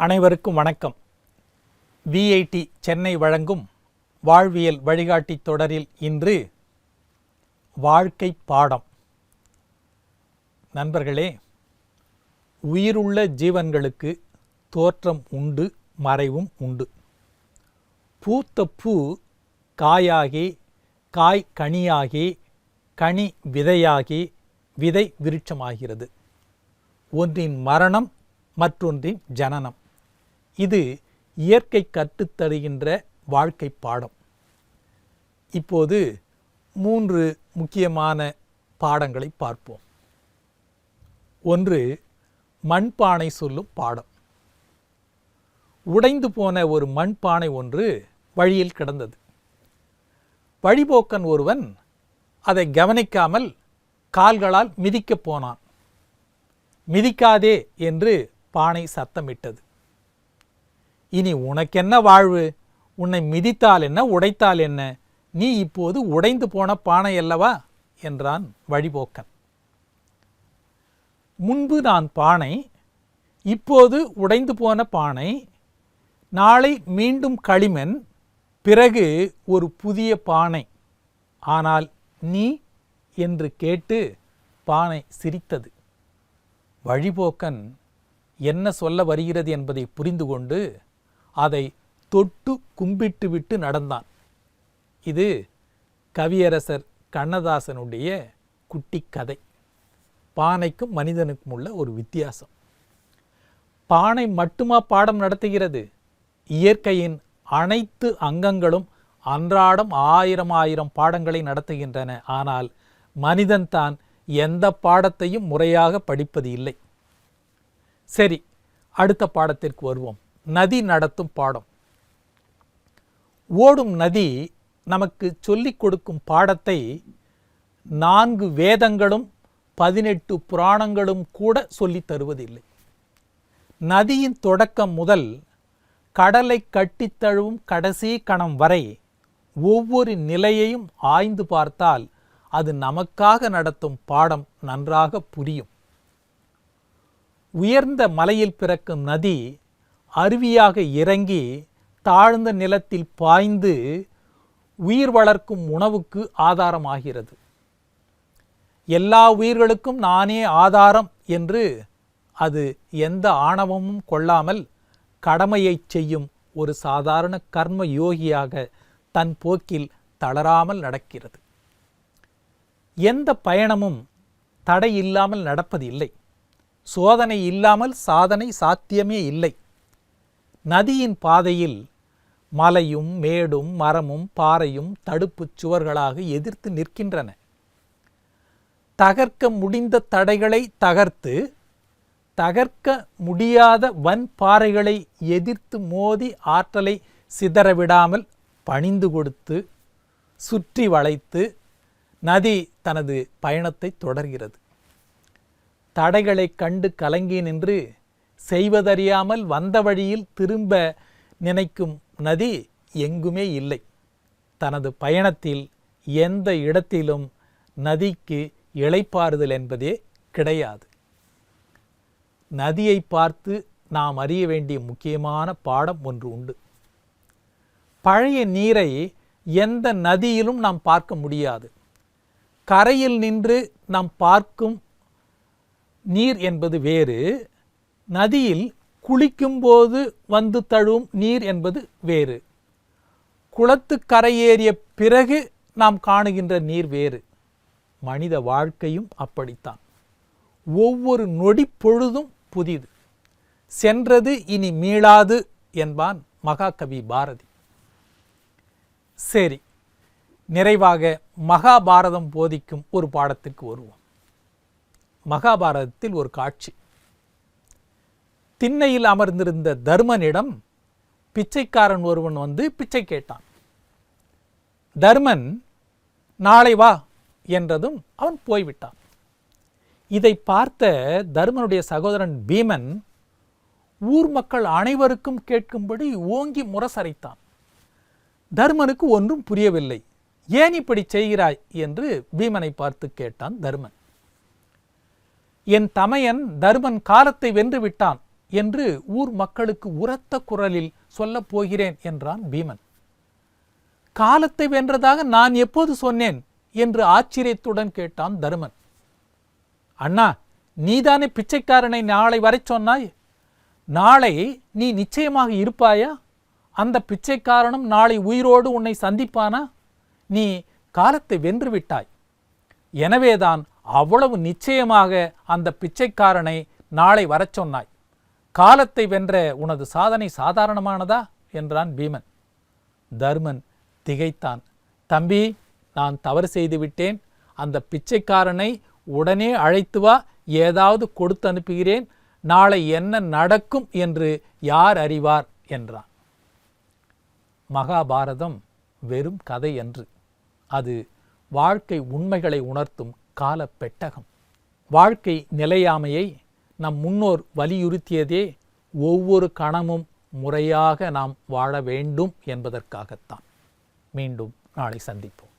அனைவருக்கும் வணக்கம். விஐடி சென்னை வழங்கும் வாழ்வியல் வழிகாட்டி தொடரில் இன்று வாழ்க்கை பாடம். நண்பர்களே, உயிருள்ள ஜீவன்களுக்கு தோற்றம் உண்டு, மறைவும் உண்டு. பூத்த பூ காயாகி, காய் கனியாகி, கனி விதையாகி, விதை விருட்சமாகிறது. ஒன்றின் மரணம், மற்றொன்றின் ஜனனம். இது இயற்கை கற்றுத்தருகின்ற வாழ்க்கை பாடம். இப்போது 3 முக்கியமான பாடங்களை பார்ப்போம். ஒன்று, மண்பானை சொல்லும் பாடம். உடைந்து போன ஒரு மண்பானை ஒன்று வழியில் கிடந்தது. வழிபோக்கன் ஒருவன் அதை கவனிக்காமல் கால்களால் மிதிக்கப் போனான். மிதிக்காதே என்று பானை சத்தமிட்டது. இனி உனக்கென்ன வாழ்வு? உன்னை மிதித்தால் என்ன, உடைத்தால் என்ன? நீ இப்போது உடைந்து போன பானை அல்லவா என்றான் வழிபோக்கன். முன்பு நான் பானை, இப்போது உடைந்து போன பானை, நாளை மீண்டும் களிமண், பிறகு ஒரு புதிய பானை. ஆனால் நீ என்று கேட்டு பானை சிரித்தது. வழிபோக்கன் என்ன சொல்ல வருகிறது என்பதை புரிந்து கொண்டு அதை தொட்டு கும்பிட்டுவிட்டு நடந்தான். இது கவியரசர் கண்ணதாசனுடைய குட்டி கதை. பானைக்கும் மனிதனுக்கும் உள்ள ஒரு வித்தியாசம். பானை மட்டுமா பாடம் நடத்துகிறது? இயற்கையின் அனைத்து அங்கங்களும் அன்றாடம் 1000 பாடங்களை நடத்துகின்றன. ஆனால் மனிதன் தான் எந்த பாடத்தையும் முறையாக படிப்பது இல்லை. சரி, அடுத்த பாடத்திற்கு வருவோம். நதி நடத்தும் பாடம். ஓடும் நதி நமக்கு சொல்லிக் கொடுக்கும் பாடத்தை 4 வேதங்களும் 18 புராணங்களும் கூட சொல்லித் தருவதில்லை. நதியின் தொடக்கம் முதல் கடலை கட்டித் தழுவும் கடைசி கணம் வரை ஒவ்வொரு நிலையையும் ஆய்ந்து பார்த்தால் அது நமக்காக நடத்தும் பாடம் நன்றாக புரியும். உயர்ந்த மலையில் பிறக்கும் நதி அருவியாக இறங்கி தாழ்ந்த நிலத்தில் பாய்ந்து உயிர் வளர்க்கும் உணவுக்கு ஆதாரமாகிறது. எல்லா உயிர்களுக்கும் நானே ஆதாரம் என்று அது எந்த ஆணவமும் கொள்ளாமல் கடமையை செய்யும் ஒரு சாதாரண கர்ம யோகியாக தன் போக்கில் தளராமல் நடக்கிறது. எந்த பயணமும் தடை இல்லாமல் நடப்பதில்லை. சோதனை இல்லாமல் சாதனை சாத்தியமே இல்லை. நதியின் பாதையில் மலையும் மேடும் மரமும் பாறையும் தடுப்பு சுவர்களாக எதிர்த்து நிற்கின்றன. தகர்க்க முடிந்த தடைகளை தகர்த்து, தகர்க்க முடியாத வன் பாறைகளை எதிர்த்து மோதி ஆற்றலை சிதறவிடாமல் பணிந்து கொடுத்து சுற்றி வளைத்து நதி தனது பயணத்தை தொடர்கிறது. தடைகளை கண்டு கலங்கி நின்று செய்வதறியாமல் வந்த வழியில் திரும்ப நினைக்கும் நதி எங்குமே இல்லை. தனது பயணத்தில் எந்த இடத்திலும் நதிக்கு இளைப்பாறுதல் என்பதே கிடையாது. நதியை பார்த்து நாம் அறிய வேண்டிய முக்கியமான பாடம் ஒன்று உண்டு. பழைய நீரை எந்த நதியிலும் நாம் பார்க்க முடியாது. கரையில் நின்று நாம் பார்க்கும் நீர் என்பது வேறு, நதியில் குளிக்கும்போது வந்து தழுவும் நீர் என்பது வேறு, குளத்து கரையேறிய பிறகு நாம் காணுகின்ற நீர் வேறு. மனித வாழ்க்கையும் அப்படித்தான். ஒவ்வொரு நொடி பொழுதும் புதிது. சென்றது இனி மீளாது என்பான் மகாகவி பாரதி. சரி, நிறைவாக மகாபாரதம் போதிக்கும் ஒரு பாடத்திற்கு வருவோம். மகாபாரதத்தில் ஒரு காட்சி. திண்ணையில் அமர்ந்திருந்த தர்மனிடம் பிச்சைக்காரன் ஒருவன் வந்து பிச்சை கேட்டான். தர்மன் நாளை வா என்றதும் அவன் போய்விட்டான். இதை பார்த்த தர்மனுடைய சகோதரன் பீமன் ஊர் மக்கள் அனைவருக்கும் கேட்கும்படி ஓங்கி முரசறைத்தான். தர்மனுக்கு ஒன்றும் புரியவில்லை. ஏன் இப்படி செய்கிறாய் என்று பீமனை பார்த்து கேட்டான் தர்மன். என் தமையன் தர்மன் காலத்தை வென்று விட்டான் என்று ஊர் மக்களுக்கு உரத்த குரலில் சொல்லப் போகிறேன் என்றான் பீமன். காலத்தை வென்றதாக நான் எப்போது சொன்னேன் என்று ஆச்சரியத்துடன் கேட்டான் தருமன். அண்ணா, நீதானே பிச்சைக்காரனை நாளை வரை சொன்னாய். நாளை நீ நிச்சயமாக இருப்பாயா? அந்த பிச்சைக்காரனும் நாளை உயிரோடு உன்னை சந்திப்பானா? நீ காலத்தை வென்றுவிட்டாய். எனவேதான் அவ்வளவு நிச்சயமாக அந்த பிச்சைக்காரனை நாளை வரச் சொன்னாய். காலத்தை வென்ற உனது சாதனை சாதாரணமானதா என்றான் பீமன். தருமன் திகைத்தான். தம்பி, நான் தவறு செய்துவிட்டேன். அந்த பிச்சைக்காரனை உடனே அழைத்து வா, ஏதாவது கொடுத்து அனுப்புகிறேன். நாளை என்ன நடக்கும் என்று யார் அறிவார் என்றான். மகாபாரதம் வெறும் கதை அன்று. அது வாழ்க்கை உண்மைகளை உணர்த்தும் கால பெட்டகம். வாழ்க்கை நிலையாமையை நம் முன்னோர் வலியுறுத்தியதே ஒவ்வொரு கணமும் முறையாக நாம் வாழ வேண்டும் என்பதற்காகத்தான். மீண்டும் நாளை சந்திப்போம்.